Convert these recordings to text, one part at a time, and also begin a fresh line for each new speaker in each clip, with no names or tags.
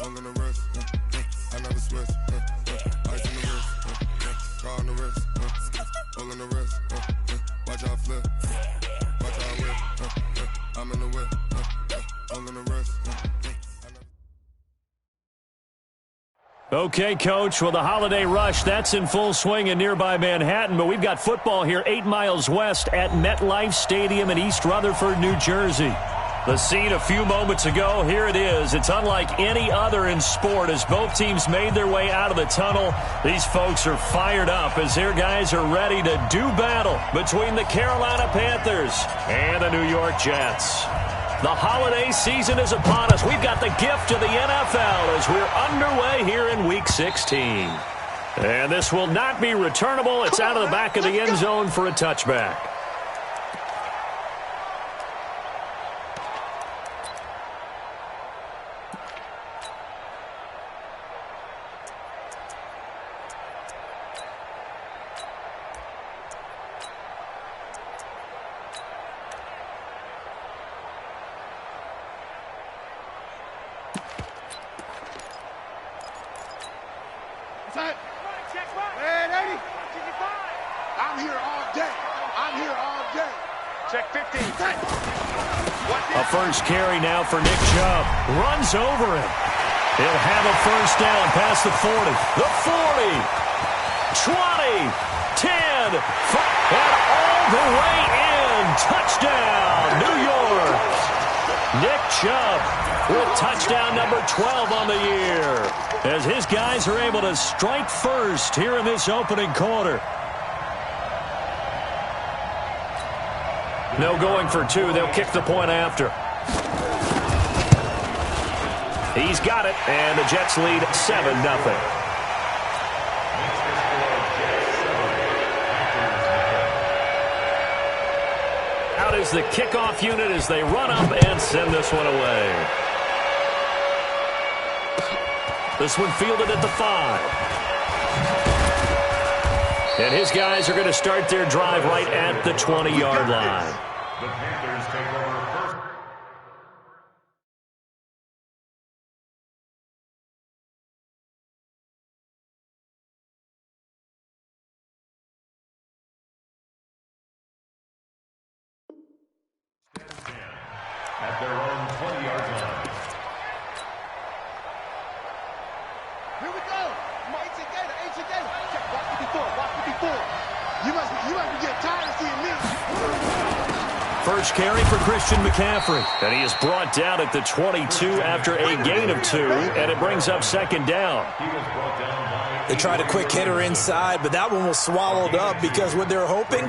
All in the wrist, I never switch. Ice in the wrist, car on the wrist. All in the wrist, watch out flip. Watch out whip, I'm in the whip. All in the wrist.
Okay, Coach, well, the holiday rush, that's in full swing in nearby Manhattan, but we've got football here 8 miles west at MetLife Stadium in East Rutherford, New Jersey. The scene a few moments ago, here it is. It's unlike any other in sport as both teams made their way out of the tunnel. These folks are fired up as their guys are ready to do battle between the Carolina Panthers and the New York Jets. The holiday season is upon us. We've got the gift of the NFL as we're underway here in Week 16. And this will not be returnable. It's out of the back of the end zone for a touchback.
A first carry now for Nick Chubb.
Runs over him. He'll have a first down past the 40. The 40. 20. 10. 5, and all the way in. Touchdown, New York. Nick Chubb with touchdown number 12 on the year as his guys are able to strike first here in this opening quarter. No going for two. They'll kick the point after. He's got it, and the Jets lead 7-0. Out is the kickoff unit as they run up and send this one away. This one fielded at the 5. And his guys are going to start their drive right at the 20-yard line.
The Panthers take over first. At their own 20-yard line.
Here we go. Ancient Gator. Watch me before. You must be getting tired of seeing me.
First carry for Christian McCaffrey. And he is brought down at the 22 after a gain of 2, and it brings up second down.
They tried a quick hitter inside, but that one was swallowed up because what they're hoping,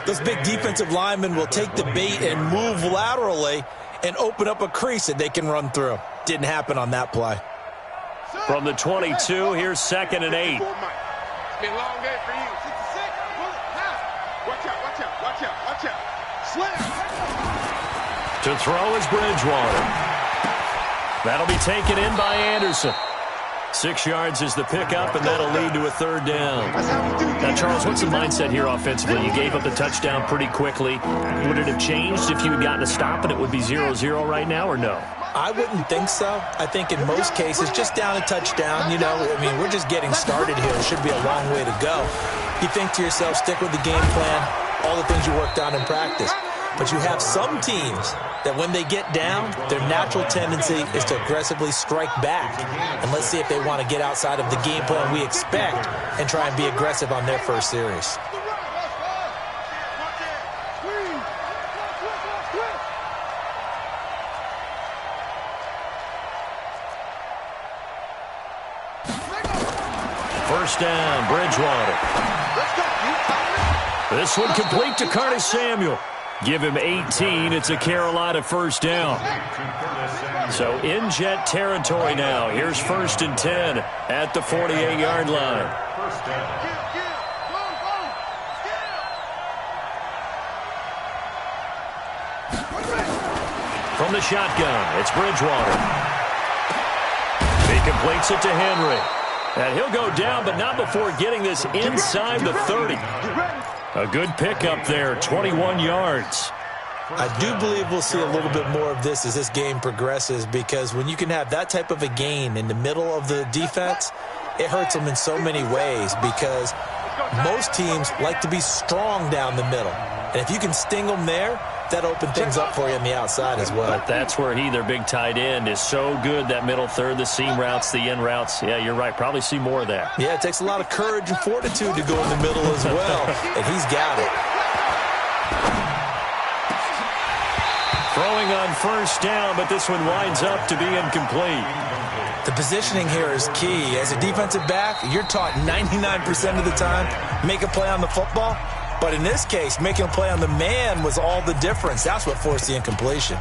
those big defensive linemen will take the bait and move laterally and open up a crease that they can run through. Didn't happen on that play.
From the 22, here's 2nd and 8.
It's been a long day for you. 66. Watch out. Slam.
To throw is Bridgewater. That'll be taken in by Anderson. 6 yards is the pickup, and that'll lead to a third down. Now, Charles, what's the mindset here offensively? You gave up the touchdown pretty quickly. Would it have changed if you had gotten a stop and it would be 0-0 right now, or no?
I wouldn't think so. I think in most cases, just down a touchdown, we're just getting started here. It should be a long way to go. You think to yourself, stick with the game plan, all the things you worked on in practice. But you have some teams that when they get down, their natural tendency is to aggressively strike back. And let's see if they want to get outside of the game plan we expect and try and be aggressive on their first series.
First down, Bridgewater. This one complete to Curtis Samuel. Give him 18. It's a Carolina first down. So in Jet territory now. Here's 1st and 10 at the 48-yard line. From the shotgun, it's Bridgewater. He completes it to Henry. And he'll go down, but not before getting this inside the 30. A good pickup there, 21 yards.
I do believe we'll see a little bit more of this as this game progresses, because when you can have that type of a gain in the middle of the defense, it hurts them in so many ways, because most teams like to be strong down the middle. And if you can sting them there, that opens things up for you on the outside as well.
But that's where their big tight end, is so good, that middle third, the seam routes, the in routes. Yeah, you're right. Probably see more of that.
Yeah, it takes a lot of courage and fortitude to go in the middle as well, and he's got it.
Throwing on first down, but this one winds up to be incomplete.
The positioning here is key. As a defensive back, you're taught 99% of the time, make a play on the football. But in this case, making a play on the man was all the difference. That's what forced the incompletion.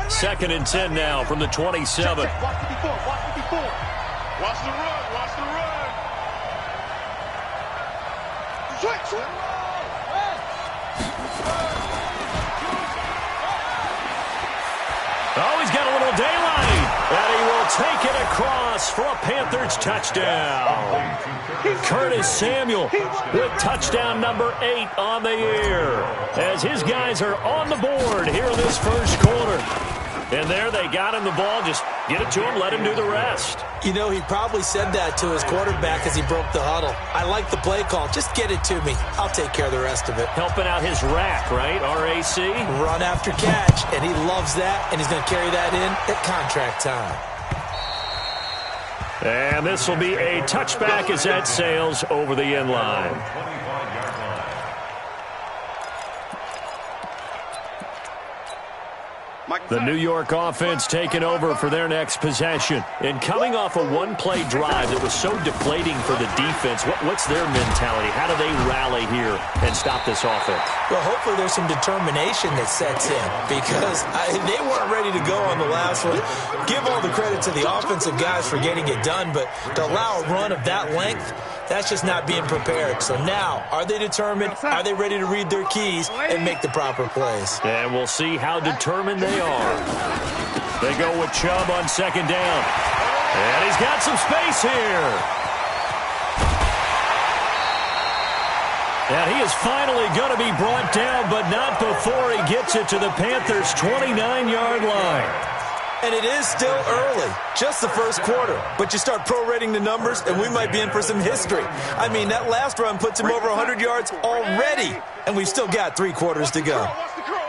Second and 10 now from the 27.
Watch the before. Watch the run. Switch.
Oh, he's got a little daylight, and he will take it across for a Panthers touchdown. Curtis Samuel with touchdown number 8 on the year, as his guys are on the board here in this first quarter. And there they got him the ball. Just get it to him, let him do the rest.
You know, he probably said that to his quarterback as he broke the huddle. I like the play call. Just get it to me. I'll take care of the rest of it.
Helping out his rack, right? RAC.
Run after catch, and he loves that, and he's going to carry that in at contract time.
And this will be a touchback as that sails over the end line. The New York offense taking over for their next possession. And coming off a one-play drive that was so deflating for the defense, what's their mentality? How do they rally here and stop this offense?
Well, hopefully there's some determination that sets in, because they weren't ready to go on the last one. Give all the credit to the offensive guys for getting it done, but to allow a run of that length, that's just not being prepared. So now, are they determined? Are they ready to read their keys and make the proper plays?
And we'll see how determined they are. They go with Chubb on second down. And he's got some space here. And he is finally going to be brought down, but not before he gets it to the Panthers' 29-yard line.
And it is still early, just the first quarter. But you start prorating the numbers, and we might be in for some history. I mean, that last run puts him over 100 yards already, and we've still got 3 quarters to go.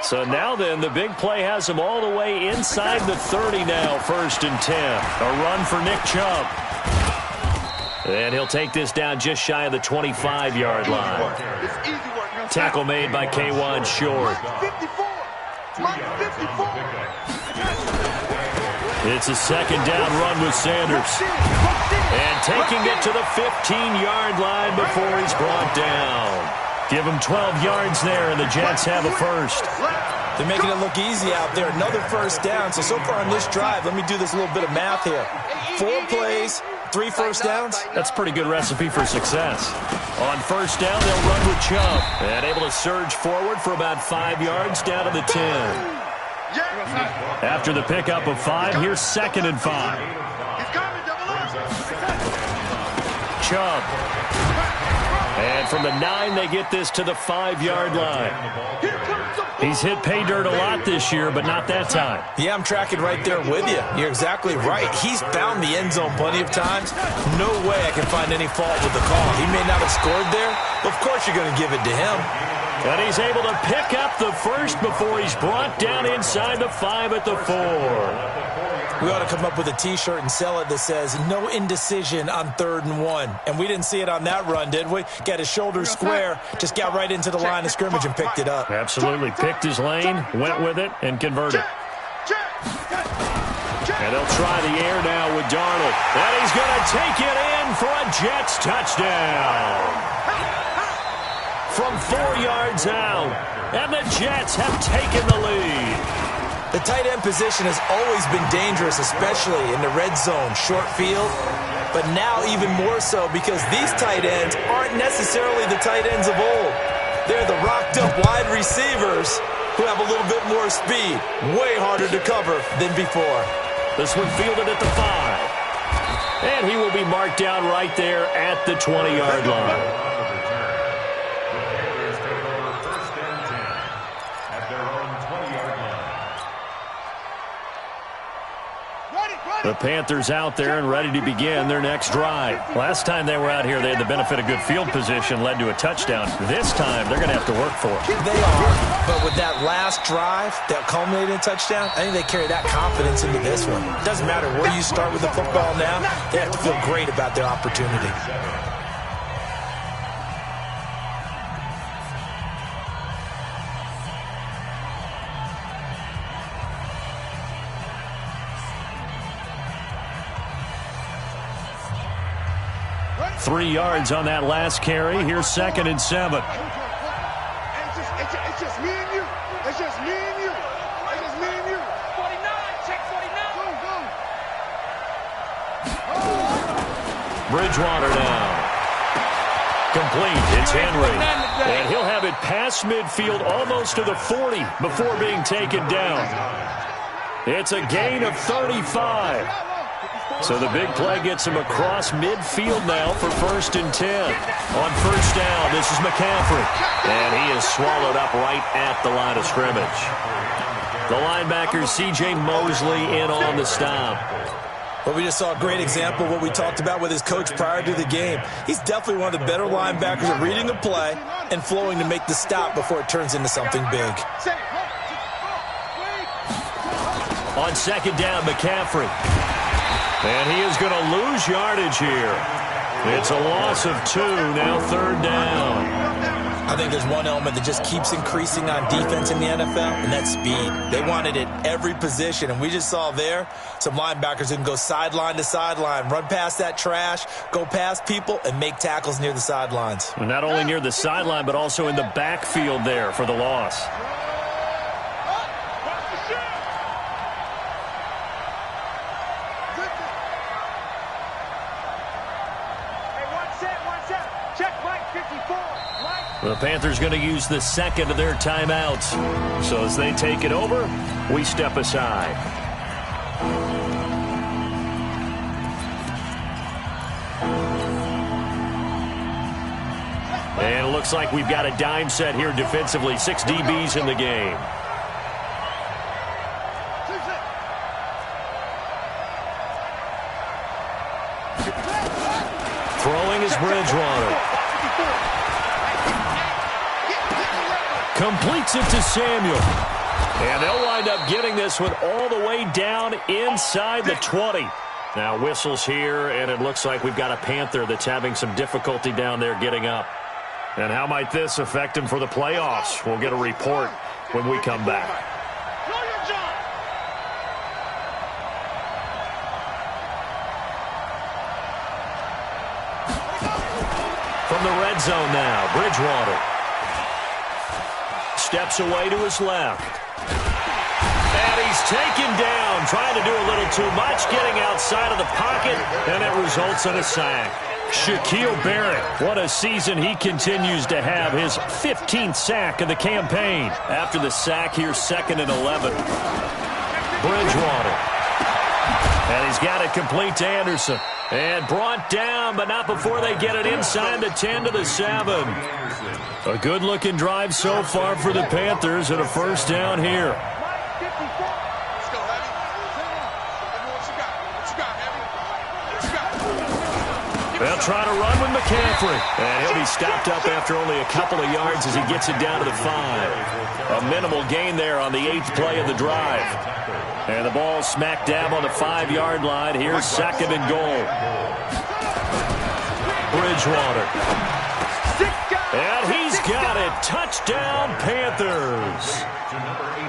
So now then, the big play has him all the way inside the 30 now, 1st and 10. A run for Nick Chubb. And he'll take this down just shy of the 25-yard line. Tackle made by K'Wan Short. It's a second down run with Sanders. And taking it to the 15-yard line before he's brought down. Give him 12 yards there, and the Jets have a first.
They're making it look easy out there. Another first down. So far on this drive, let me do this little bit of math here. 4 plays, 3 first downs.
That's a pretty good recipe for success. On first down, they'll run with Chubb. And able to surge forward for about 5 yards down to the 10. After the pickup of 5, here's 2nd and 5. Chubb. And from the 9, they get this to the 5-yard line. He's hit pay dirt a lot this year, but not that time.
Yeah, I'm tracking right there with you. You're exactly right. He's found the end zone plenty of times. No way I can find any fault with the call. He may not have scored there. Of course you're going to give it to him.
And he's able to pick up the first before he's brought down inside the 5 at the 4.
We ought to come up with a T-shirt and sell it that says, no indecision on 3rd and 1. And we didn't see it on that run, did we? Got his shoulders square, just got right into the line of scrimmage and picked it up.
Absolutely. Picked his lane, went with it, and converted. And they'll try the air now with Darnold. And he's going to take it in for a Jets touchdown. From 4 yards out, and the Jets have taken the lead.
The tight end position has always been dangerous, especially in the red zone, short field. But now even more so, because these tight ends aren't necessarily the tight ends of old. They're the rocked-up wide receivers who have a little bit more speed. Way harder to cover than before.
This one fielded at the 5. And he will be marked down right there at the 20-yard line. The Panthers out there and ready to begin their next drive. Last time they were out here, they had the benefit of good field position, led to a touchdown. This time, they're going to have to work for it.
They are, but with that last drive that culminated in a touchdown, I think they carry that confidence into this one. It doesn't matter where you start with the football now, they have to feel great about their opportunity.
3 yards on that last carry. Here's 2nd and 7.
It's just me and you. It's just me and you. It's just me and you. 49, check 49. Go.
Bridgewater now. Complete. It's Henry. And he'll have it past midfield almost to the 40 before being taken down. It's a gain of 35. So the big play gets him across midfield now for 1st and 10. On 1st down, this is McCaffrey. And he is swallowed up right at the line of scrimmage. The linebacker, C.J. Mosley, in on the stop.
Well, we just saw a great example of what we talked about with his coach prior to the game. He's definitely one of the better linebackers at reading a play and flowing to make the stop before it turns into something big.
On 2nd down, McCaffrey. And he is going to lose yardage here. It's a loss of 2, now 3rd down.
I think there's one element that just keeps increasing on defense in the NFL, and that's speed. They want it at every position, and we just saw there some linebackers who can go sideline to sideline, run past that trash, go past people, and make tackles near the sidelines.
And not only near the sideline, but also in the backfield there for the loss. The Panthers going to use the 2nd of their timeouts. So as they take it over, we step aside. And it looks like we've got a dime set here defensively. 6 DBs in the game. Throwing is Bridgewater. Completes it to Samuel. And they'll wind up getting this one all the way down inside the 20. Now whistles here, and it looks like we've got a Panther that's having some difficulty down there getting up. And how might this affect him for the playoffs? We'll get a report when we come back. From the red zone now, Bridgewater. Steps away to his left. And he's taken down, trying to do a little too much, getting outside of the pocket, and it results in a sack. Shaquille Barrett, what a season he continues to have, his 15th sack of the campaign. After the sack, here's 2nd and 11. Bridgewater. And he's got it complete to Anderson. And brought down, but not before they get it inside the 10 to the 7. A good-looking drive so far for the Panthers and a 1st down here. They'll try to run with McCaffrey. And he'll be stopped up after only a couple of yards as he gets it down to the 5. A minimal gain there on the 8th play of the drive. And the ball smack dab on the 5-yard line. Here's 2nd and goal. Bridgewater. And he's got it. Touchdown, Panthers.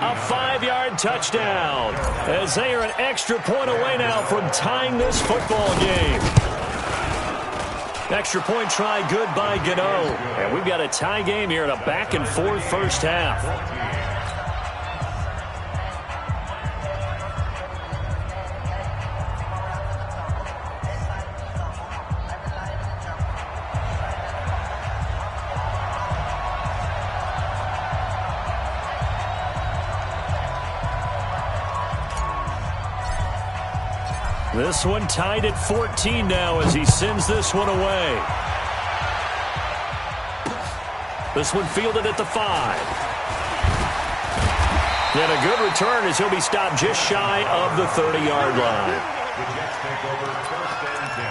A 5-yard touchdown. As they are an extra point away now from tying this football game. Extra point try good by Gano. And we've got a tie game here in a back-and-forth 1st half. This one tied at 14 now as he sends this one away. This one fielded at the 5. And a good return as he'll be stopped just shy of the 30-yard line.
The Jets take over 1st and 10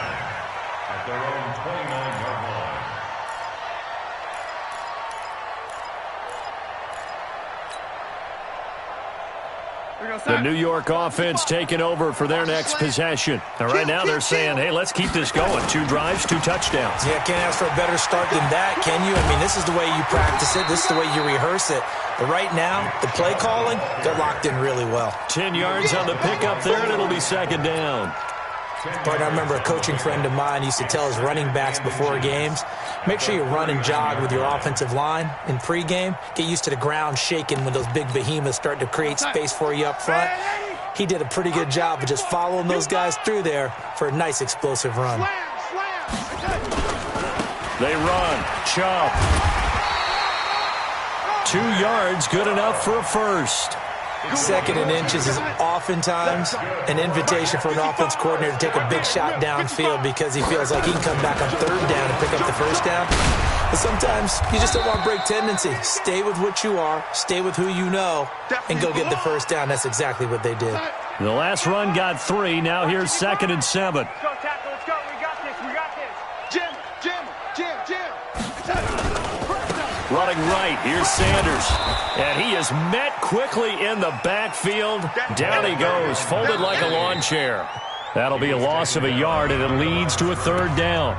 at their own 29-yard line.
The New York offense taking over for their next possession. And right now they're saying, hey, let's keep this going. 2 drives, 2 touchdowns.
Yeah, can't ask for a better start than that, can you? I mean, this is the way you practice it. This is the way you rehearse it. But right now, the play calling, they're locked in really well.
10 yards on the pickup there, and it'll be 2nd down.
But I remember a coaching friend of mine used to tell his running backs before games, make sure you run and jog with your offensive line in pregame. Get used to the ground shaking when those big behemoths start to create space for you up front. He did a pretty good job of just following those guys through there for a nice explosive run.
They run. Chubb. 2 yards, good enough for a first.
2nd and inches is oftentimes an invitation for an offense coordinator to take a big shot downfield because he feels like he can come back on 3rd down and pick up the 1st down. But sometimes you just don't want to break tendency. Stay with what you are, stay with who you know, and go get the 1st down. That's exactly what they did.
The last run got 3. Now here's 2nd and 7.
Let's go, tackle. Let's go. We got this. We got this. Jim.
Running right, here's Sanders. And he is met quickly in the backfield. Down he goes, folded like a lawn chair. That'll be a loss of a yard, and it leads to a 3rd down.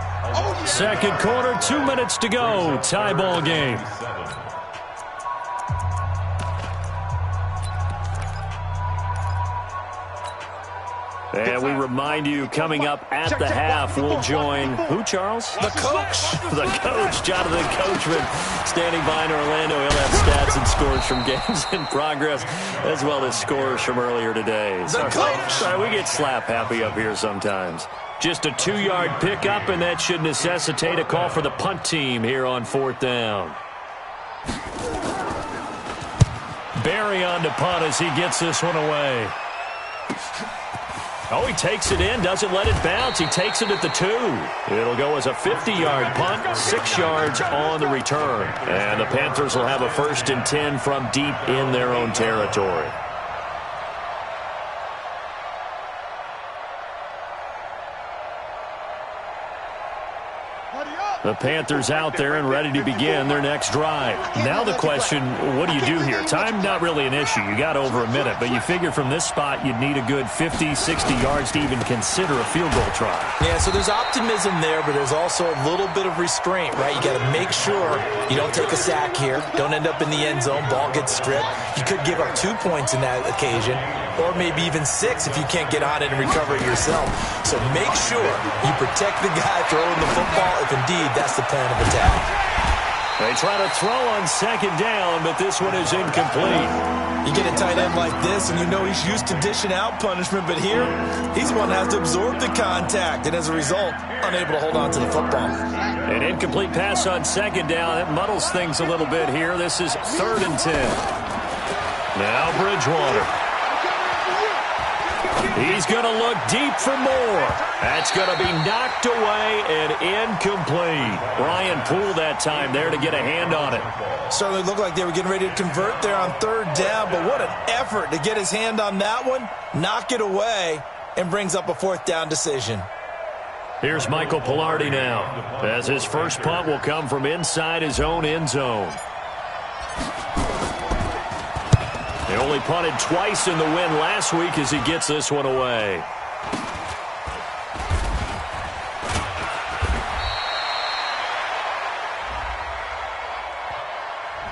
2nd quarter, 2 minutes to go. Tie ball game. And we remind you, coming up at the half, we'll join who, Charles?
The coach.
The coach, Jonathan Coachman, standing by in Orlando. He'll have stats and scores from games in progress, as well as scores from earlier today.
The coach.
Sorry, we get slap happy up here sometimes. Just a 2-yard pickup, and that should necessitate a call for the punt team here on 4th down. Barry on to punt as he gets this one away. Oh, he takes it in, doesn't let it bounce. He takes it at the 2. It'll go as a 50-yard punt, 6 yards on the return. And the Panthers will have a 1st and 10 from deep in their own territory. The Panthers out there and ready to begin their next drive. Now the question, what do you do here? Time not really an issue. You got over a minute, but you figure from this spot you'd need a good 50, 60 yards to even consider a field goal try.
Yeah, so there's optimism there, but there's also a little bit of restraint, right? You got to make sure you don't take a sack here. Don't end up in the end zone. Ball gets stripped. You could give up 2 points in that occasion, or maybe even 6 if you can't get on it and recover it yourself. So make sure you protect the guy throwing the football if indeed that's the plan of attack.
They try to throw on 2nd down, but this one is incomplete.
You get a tight end like this, and you know he's used to dishing out punishment, but here, he's the one that has to absorb the contact, and as a result, unable to hold on to the football.
An incomplete pass on 2nd down. It muddles things a little bit here. This is 3rd and 10. Now Bridgewater. He's going to look deep for more. That's going to be knocked away and incomplete. Brian Poole that time there to get a hand on it.
Certainly looked like they were getting ready to convert there on 3rd down, but what an effort to get his hand on that one, knock it away, and brings up a 4th down decision.
Here's Michael Pilardi now, as his first punt will come from inside his own end zone. They only punted twice in the win last week as he gets this one away.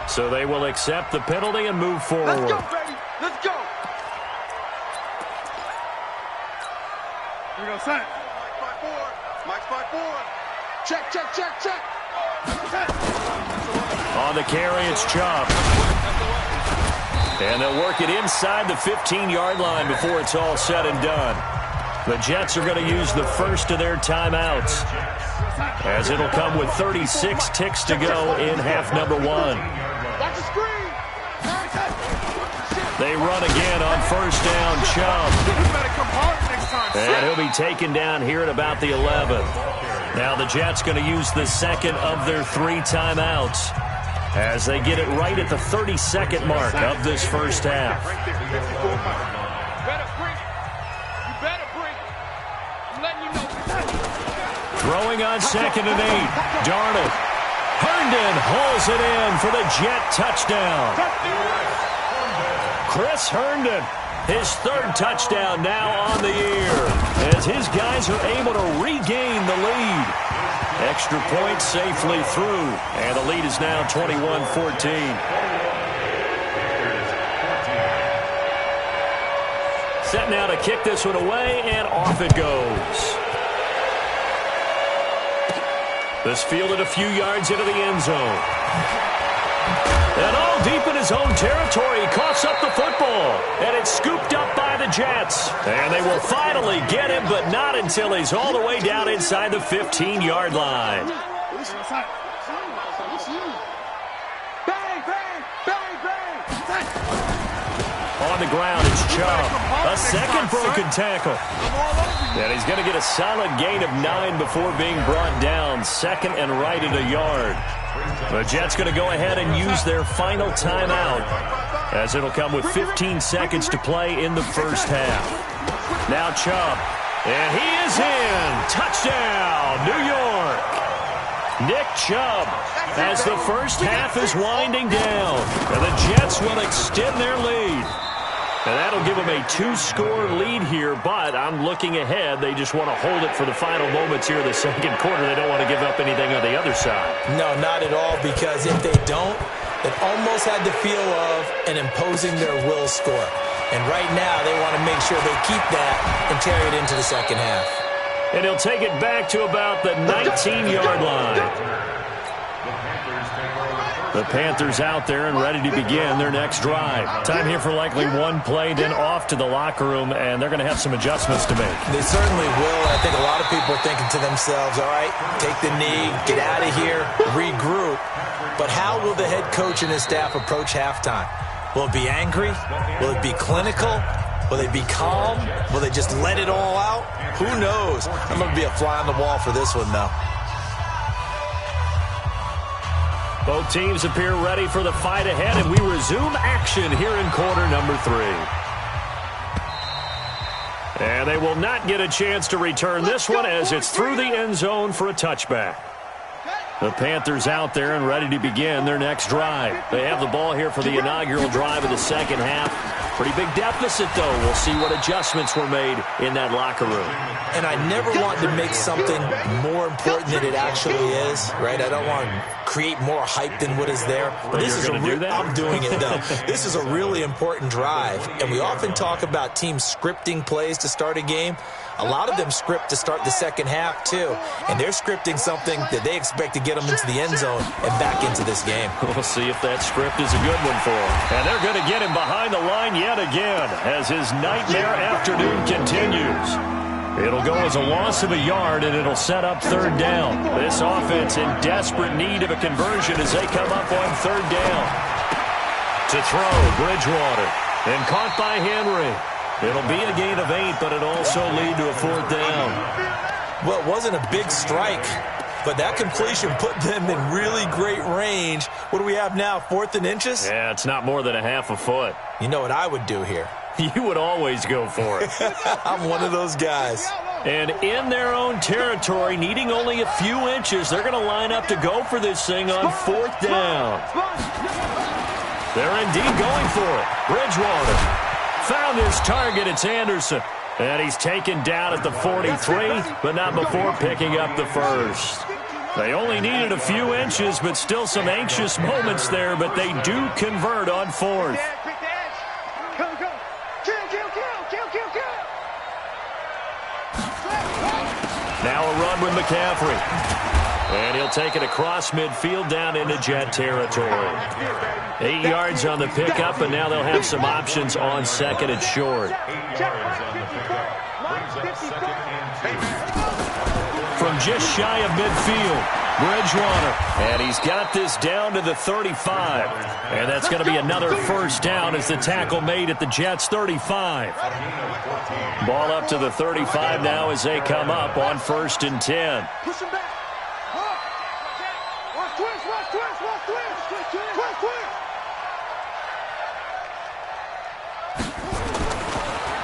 So they will accept the penalty and move forward.
Let's go, baby. Let's go. Here we go, son. Mike's 5-4. Check.
On the carry, it's Chubb. And they'll work it inside the 15-yard line before it's all said and done. The Jets are going to use the first of their timeouts, as it'll come with 36 ticks to go in half number 1.
Watch the screen.
They run again on first down. Chubb. And he'll be taken down here at about the 11. Now the Jets going to use the second of their 3 timeouts as they get it right at the 32nd mark of this first half. Throwing on 2nd and 8. Darnold. Herndon hauls it in for the Jet touchdown. Chris Herndon, his 3rd touchdown now on the year as his guys are able to regain the lead. Extra point safely through, and the lead is now 21-14. Set now to kick this one away, and off it goes. This fielded a few yards into the end zone. And all deep in his own territory, he coughs up the football. And it's scooped up by the Jets. And they will finally get him, but not until he's all the way down inside the 15-yard line. On the ground, it's Chubb. A second broken tackle. And he's going to get a solid gain of 9 before being brought down. 2nd and right at a yard. The Jets going to go ahead and use their final timeout as it'll come with 15 seconds to play in the first half. Now Chubb. And he is in. Touchdown, New York. Nick Chubb as the first half is winding down. And the Jets will extend their lead. And that'll give them a 2-score lead here, but I'm looking ahead. They just want to hold it for the final moments here in the second quarter. They don't want to give up anything on the other side. No, not at all, because if they don't, it almost had the feel of an imposing their will score. And right now, they want to make sure they keep that and carry it into the second half. And he'll take it back to about the 19-yard line. The Panthers out there and ready to begin their next drive. Time here for likely one play, then off to the locker room, and they're going to have some adjustments to make. They certainly will, and I think a lot of people are thinking to themselves, all right, take the knee, get out of here, regroup. But how will the head coach and his staff approach halftime? Will it be angry? Will it be clinical? Will they be calm? Will they just let it all out? Who knows? I'm going to be a fly on the wall for this one, though. Both teams appear ready for the fight ahead, and we resume action here in quarter number 3. And they will not get a chance to return this one as it's through the end zone for a touchback. The Panthers out there and ready to begin their next drive. They have the ball here for the inaugural drive of the second half. Pretty big deficit, though. We'll see what adjustments were made in that locker room. And I never want to make something more important than it actually is, right? I don't want to create more hype than what is there. But this is I'm doing it, though. This is a really important drive. And we often talk about teams scripting plays to start a game. A lot of them script to start the second half, too. And they're scripting something that they expect to get them into the end zone and back into this game. We'll see if that script is a good one for them. And they're going to get him behind the line yet again as his nightmare afternoon continues. It'll go as a loss of a yard, and it'll set up third down. This offense in desperate need of a conversion as they come up on third down. To throw, Bridgewater. And caught by Henry. It'll be a gain of 8, but it'll also lead to a fourth down. Well, it wasn't a big strike, but that completion put them in really great range. What do we have now, 4th and inches? Yeah, it's not more than a half a foot. You know what I would do here? You would always go for it. I'm one of those guys. And in their own territory, needing only a few inches, they're going to line up to go for this thing on fourth down. They're indeed going for it. Bridgewater found his target. It's Anderson. And he's taken down at the 43, but not before picking up the first. They only needed a few inches, but still some anxious moments there, but they do convert on fourth. Now a run with McCaffrey. And he'll take it across midfield down into Jet territory. 8 yards on the pickup, and now they'll have some options on second and short. From just shy of midfield, Bridgewater. And he's got this down to the 35. And that's going to be another first down as the tackle made at the Jets' 35. Ball up to the 35 now as they come up on 1st and 10.
Push him back. Watch twist.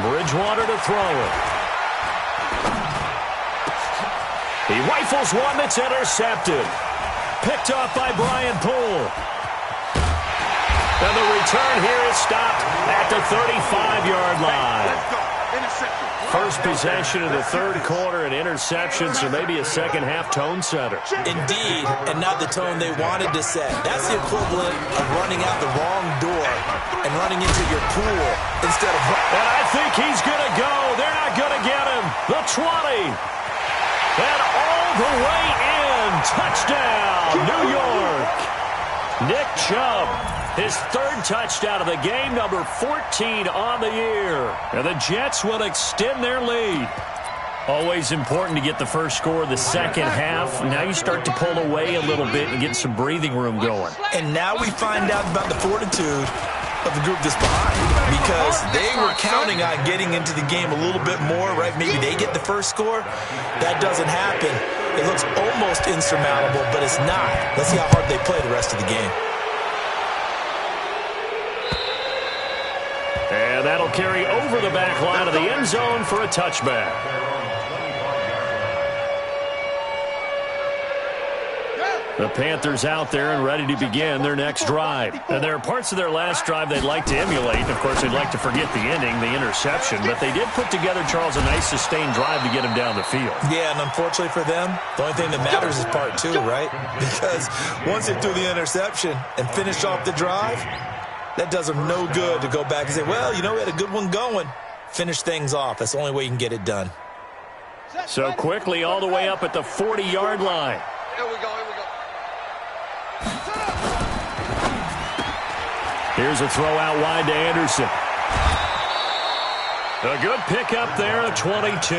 Bridgewater to throw it. He rifles one that's intercepted. Picked off by Brian Poole. And the return here is stopped at the 35-yard line. First possession of the third quarter, an interception, so maybe a second-half tone setter.
Indeed, and not the tone they wanted to set. That's the equivalent of running out the wrong door and running into your pool instead of...
And I think he's going to go. They're not going to get him. The 20. And all the way in. Touchdown, New York. Nick Chubb, his third touchdown of the game, number 14 on the year. And the Jets will extend their lead. Always important to get the first score of the second half. Now you start to pull away a little bit and get some breathing room going.
And now we find out about the fortitude of the group that's behind, because they were counting on getting into the game a little bit more, right? Maybe they get the first score. That doesn't happen. It looks almost insurmountable, but it's not. Let's see how hard they play the rest of the game.
And that'll carry over the back line of the end zone for a touchback. The Panthers out there and ready to begin their next drive. And there are parts of their last drive they'd like to emulate. Of course, they'd like to forget the ending, the interception. But they did put together, Charles, a nice sustained drive to get him down the field.
Yeah, and unfortunately for them, the only thing that matters is part two, right? Because once they threw the interception and finished off the drive, that does them no good to go back and say, well, you know, we had a good one going. Finish things off. That's the only way you can get it done.
So quickly all the way up at the 40-yard line.
Here we go.
Here's a throw out wide to Anderson. A good pickup there at 22.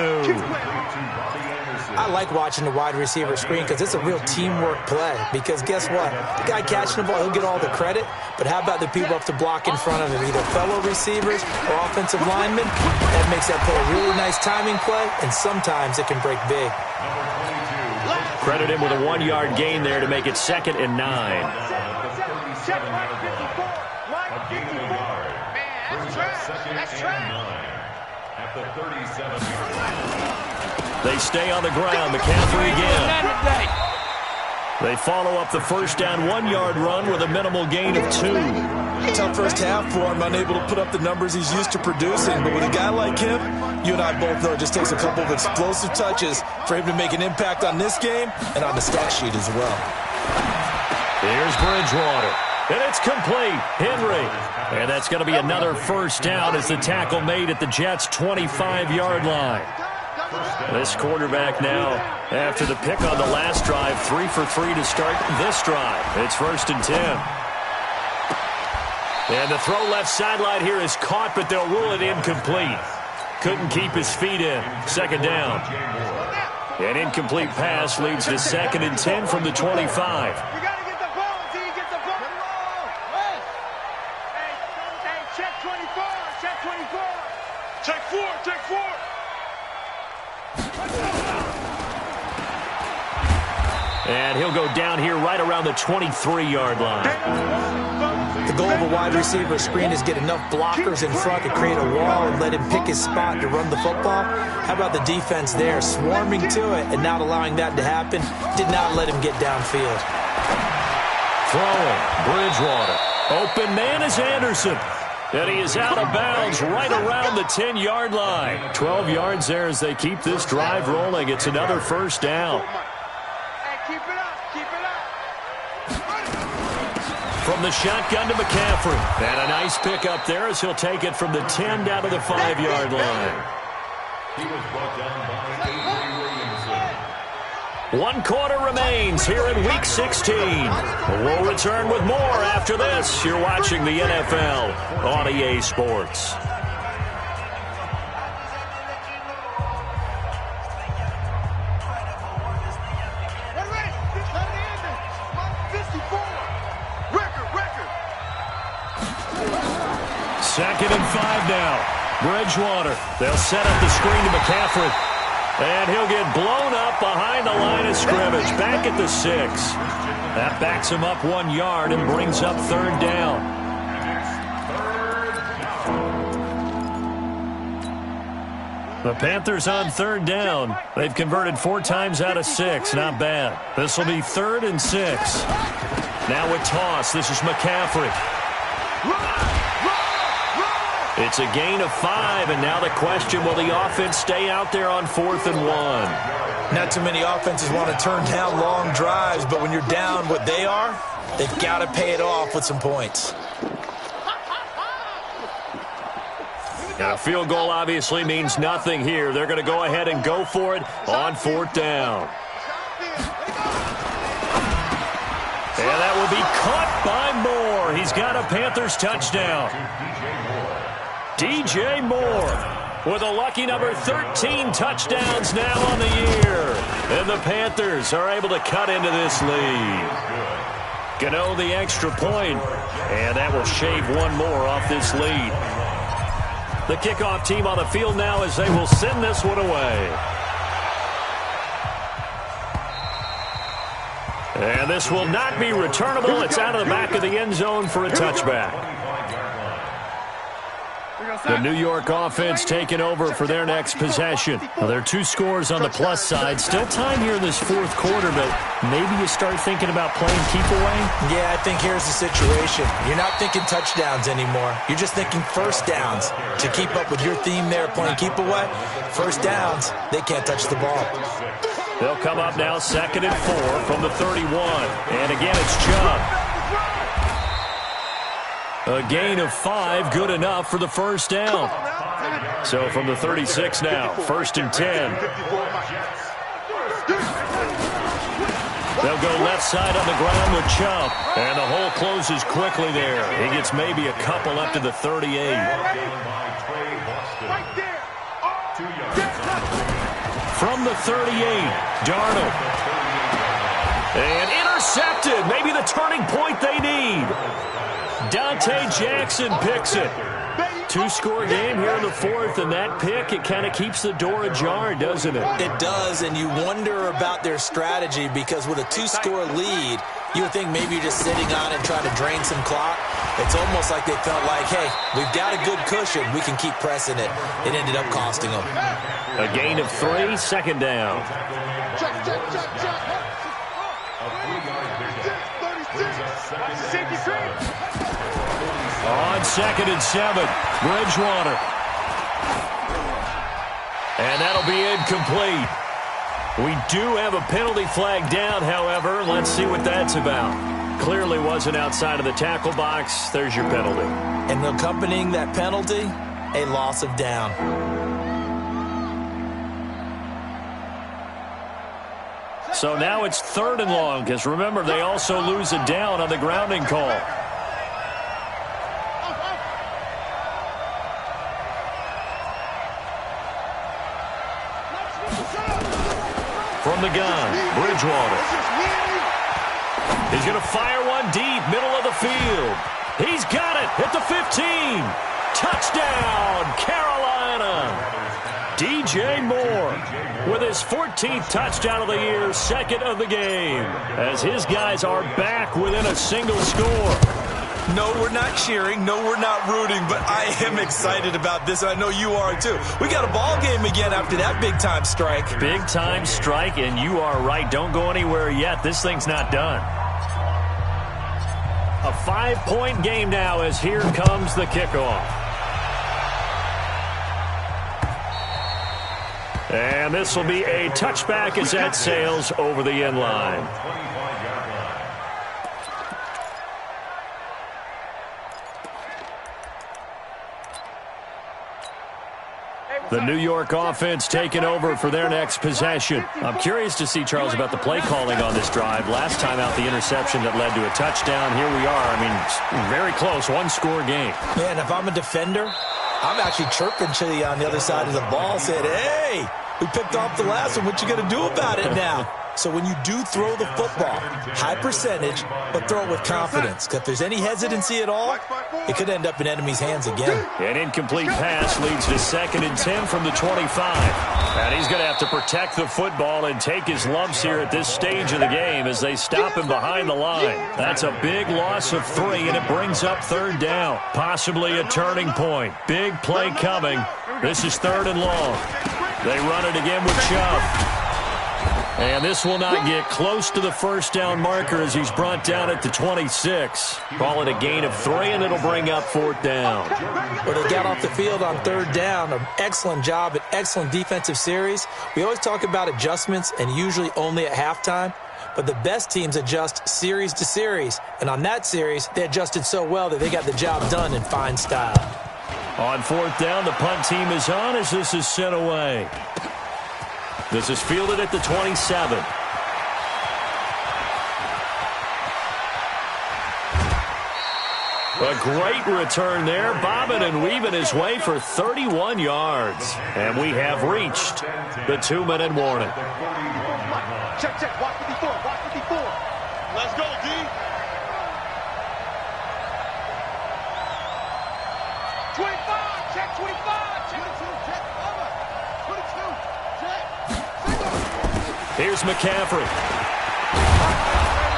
I like watching the wide receiver screen because it's a real teamwork play. Because guess what? The guy catching the ball, he'll get all the credit. But how about the people up to block in front of him, either fellow receivers or offensive linemen? That makes that play a really nice timing play, and sometimes it can break big.
Credit him with a 1-yard gain there to make it 2nd and 9. They stay on the ground. McCaffrey again. They follow up the first down 1-yard run with a minimal gain of 2.
Tough first half for him, unable to put up the numbers he's used to producing. But with a guy like him, you and I both know it just takes a couple of explosive touches for him to make an impact on this game and on the stat sheet as well.
Here's Bridgewater. And it's complete. Henry. And that's going to be another first down as the tackle made at the Jets' 25-yard line. This quarterback now, after the pick on the last drive, 3 for 3 to start this drive. It's 1st and 10. And the throw left sideline here is caught, but they'll rule it incomplete. Couldn't keep his feet in. 2nd down. An incomplete pass leads to 2nd and 10 from the 25. And he'll go down here right around the 23-yard line.
The goal of a wide receiver screen is get enough blockers in front to create a wall and let him pick his spot to run the football. How about the defense there, swarming to it and not allowing that to happen? Did not let him get downfield.
Throwing, Bridgewater. Open man is Anderson. And he is out of bounds right around the 10-yard line. 12 yards there as they keep this drive rolling. It's another first down. From the shotgun to McCaffrey. And a nice pickup there as he'll take it from the 10 down to the 5-yard line.
He was brought down by Avery Williamson.
1 quarter remains here in Week 16. We'll return with more after this. You're watching the NFL on EA Sports.
Let
2nd and 5 now. Bridgewater. They'll set up the screen to McCaffrey. And he'll get blown up behind the line of scrimmage. Back at the 6. That backs him up 1 yard and brings up 3rd down. The Panthers on 3rd down. They've converted 4 times out of 6. Not bad. This will be 3rd and 6. Now a toss. This is McCaffrey. It's a gain of 5, and now the question, will the offense stay out there on 4th and 1?
Not too many offenses want to turn down long drives, but when you're down what they are, they've got to pay it off with some points.
Now, a field goal obviously means nothing here. They're going to go ahead and go for it on 4th down. And that will be caught by Moore. He's got a Panthers touchdown. DJ Moore with a lucky number 13 touchdowns now on the year. And the Panthers are able to cut into this lead. Gano the extra point, and that will shave 1 more off this lead. The kickoff team on the field now as they will send this one away. And this will not be returnable. It's out of the back of the end zone for a touchback. The New York offense taking over for their next possession. Well, there are 2 scores on the plus side. Still time here in this 4th quarter, but maybe you start thinking about playing keep away?
Yeah, I think here's the situation. You're not thinking touchdowns anymore. You're just thinking first downs. To keep up with your theme there, playing keep away, first downs, they can't touch the ball.
They'll come up now 2nd and 4 from the 31. And again, it's Chubb. A gain of 5, good enough for the first down. So from the 36 now, 1st and 10. They'll go left side on the ground with Chubb. And the hole closes quickly there. He gets maybe a couple up to the 38. From the 38, Darnold. And intercepted. Maybe the turning point they need. Dante Jackson picks it. 2-score game here in the 4th, and that pick, it kind of keeps the door ajar, doesn't it?
It does, and you wonder about their strategy because with a 2-score lead, you would think maybe you're just sitting on it trying to drain some clock. It's almost like they felt like, hey, we've got a good cushion. We can keep pressing it. It ended up costing them.
A gain of 3, 2nd down. On 2nd and 7, Bridgewater. And that'll be incomplete. We do have a penalty flag down, however. Let's see what that's about. Clearly wasn't outside of the tackle box. There's your penalty.
And accompanying that penalty, a loss of down.
So now it's 3rd and long, because remember, they also lose a down on the grounding call. From the gun, Bridgewater. He's going to fire one deep, middle of the field. He's got it at the 15. Touchdown, Carolina. DJ Moore with his 14th touchdown of the year, 2nd of the game, as his guys are back within a single score.
No, we're not cheering. No, we're not rooting, but I am excited about this, and I know you are too. We got a ball game again after that big-time strike.
Big-time strike, and you are right. Don't go anywhere yet. This thing's not done. A 5-point game now as here comes the kickoff. And this will be a touchback as that sails over the end line. The New York offense taking over for their next possession. I'm curious to see, Charles, about the play calling on this drive. Last time out, the interception that led to a touchdown. Here we are. I mean, very close, 1-score game.
Man, if I'm a defender, I'm actually chirping Chili on the other side of the ball, saying, hey, we picked off the last one. What you going to do about it now? So when you do throw the football, high percentage, but throw it with confidence. Because if there's any hesitancy at all, it could end up in enemy's hands again.
An incomplete pass leads to 2nd and 10 from the 25. And he's going to have to protect the football and take his lumps here at this stage of the game as they stop him behind the line. That's a big loss of 3, and it brings up 3rd down. Possibly a turning point. Big play coming. This is 3rd and long. They run it again with Chubb. And this will not get close to the 1st down marker as he's brought down at the 26. Call it a gain of 3, and it'll bring up 4th down.
Well, they got off the field on 3rd down. An excellent job, an excellent defensive series. We always talk about adjustments, and usually only at halftime. But the best teams adjust series to series. And on that series, they adjusted so well that they got the job done in fine style.
On 4th down, the punt team is on as this is sent away. This is fielded at the 27. A great return there, bobbing and weaving his way for 31 yards. And we have reached the 2-minute warning.
Check, watch 54, watch 54. Let's go, D. 25, check 25, check 22, check over. 22, check.
Here's McCaffrey.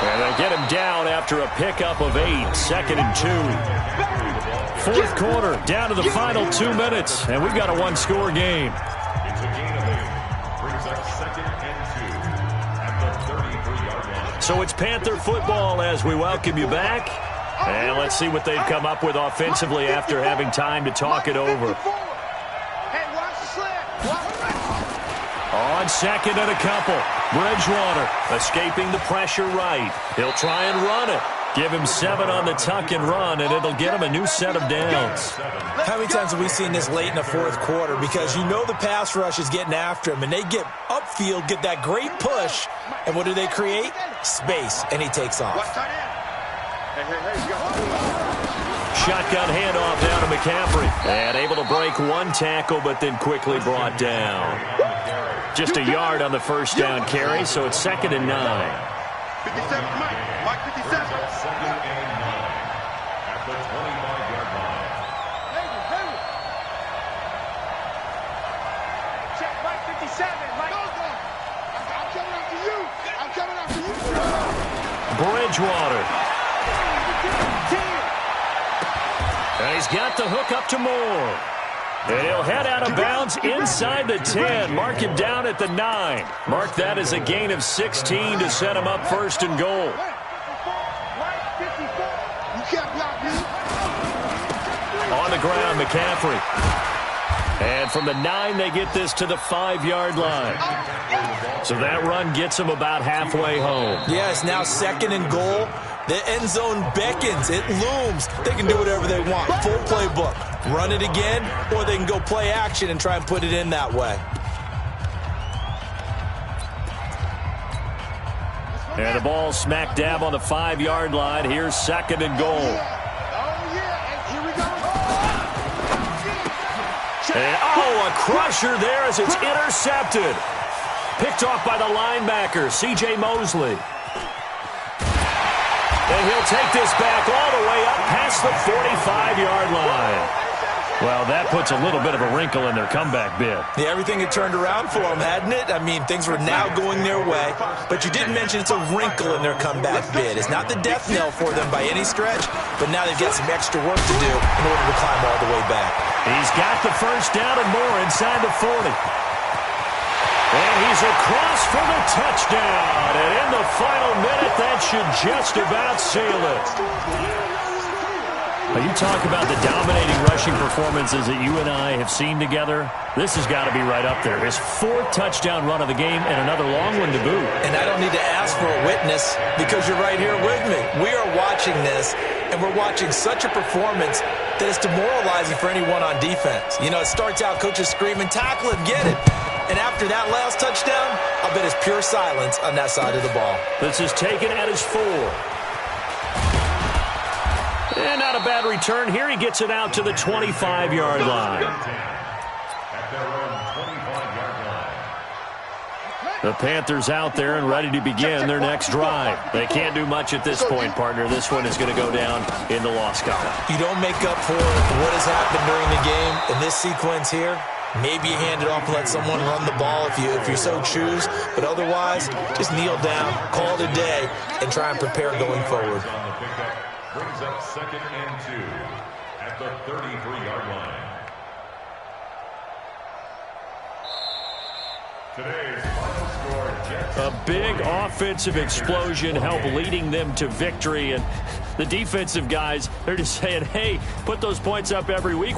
And they get him down after a pickup of 8, 2nd and 2. 4th quarter, down to the final 2 minutes, and we've got a 1-score game.
It's a gain of 8. Brings up 2nd and 2 at the 33-yard line.
So it's Panther football as we welcome you back. And let's see what they've come up with offensively after having time to talk it over.
Hey, watch the slant.
On 2nd and a couple, Bridgewater escaping the pressure right. He'll try and run it. Give him 7 on the tuck and run, and it'll get him a new set of downs.
How many times have we seen this late in the 4th quarter? Because you know the pass rush is getting after him, and they get upfield, get that great push, and what do they create? Space, and he takes off.
Shotgun handoff down to McCaffrey. And able to break 1 tackle, but then quickly brought down. Just a yard on the 1st down carry, so it's 2nd and 9.
57, Mike 57.
2nd and 9 at the 25-yard line.
Check Mike 57, Mike. I'm coming after you. I'm coming after you.
Bridgewater. And he's got the hook up to Moore. And he'll head out of bounds inside the 10. Mark him down at the 9. Mark that as a gain of 16 to set him up 1st and goal. On the ground, McCaffrey. And from the 9, they get this to the 5-yard line. So that run gets them about halfway home.
Yeah, it's now 2nd and goal. The end zone beckons. It looms. They can do whatever they want. Full playbook. Run it again, or they can go play action and try and put it in that way.
And the ball smack dab on the 5-yard line. Here's 2nd and goal. And, a crusher there as it's intercepted. Picked off by the linebacker, C.J. Mosley. And he'll take this back all the way up past the 45-yard line. Well, that puts a little bit of a wrinkle in their comeback bid.
Yeah, everything had turned around for them, hadn't it? I mean, things were now going their way. But you didn't mention it's a wrinkle in their comeback bid. It's not the death knell for them by any stretch, but now they've got some extra work to do in order to climb all the way back.
He's got the 1st down and more inside the 40. And he's across for the touchdown. And in the final minute, that should just about seal it. Now, you talk about the dominating rushing performances that you and I have seen together. This has got to be right up there. His 4th touchdown run of the game and another long one to boot.
And I don't need to ask for a witness because you're right here with me. We are watching this, and we're watching such a performance that is demoralizing for anyone on defense. You know, it starts out coaches screaming, tackle it, get it. And after that last touchdown, I'll bet it's pure silence on that side of the ball.
This is taken at his 4. And not a bad return here. He gets it out to the 25-yard line.
At their own 25-yard line.
The Panthers out there and ready to begin their next drive. They can't do much at this point, partner. This one is going to go down in the loss column.
You don't make up for what has happened during the game. In this sequence here, maybe you hand it off and let someone run the ball if you so choose. But otherwise, just kneel down, call it a day, and try and prepare going forward.
Brings up 2nd and 2 at the 33-yard line. Today's final score, Jets.
A big offensive explosion helped leading them to victory. And the defensive guys, they're just saying, hey, put those points up every week.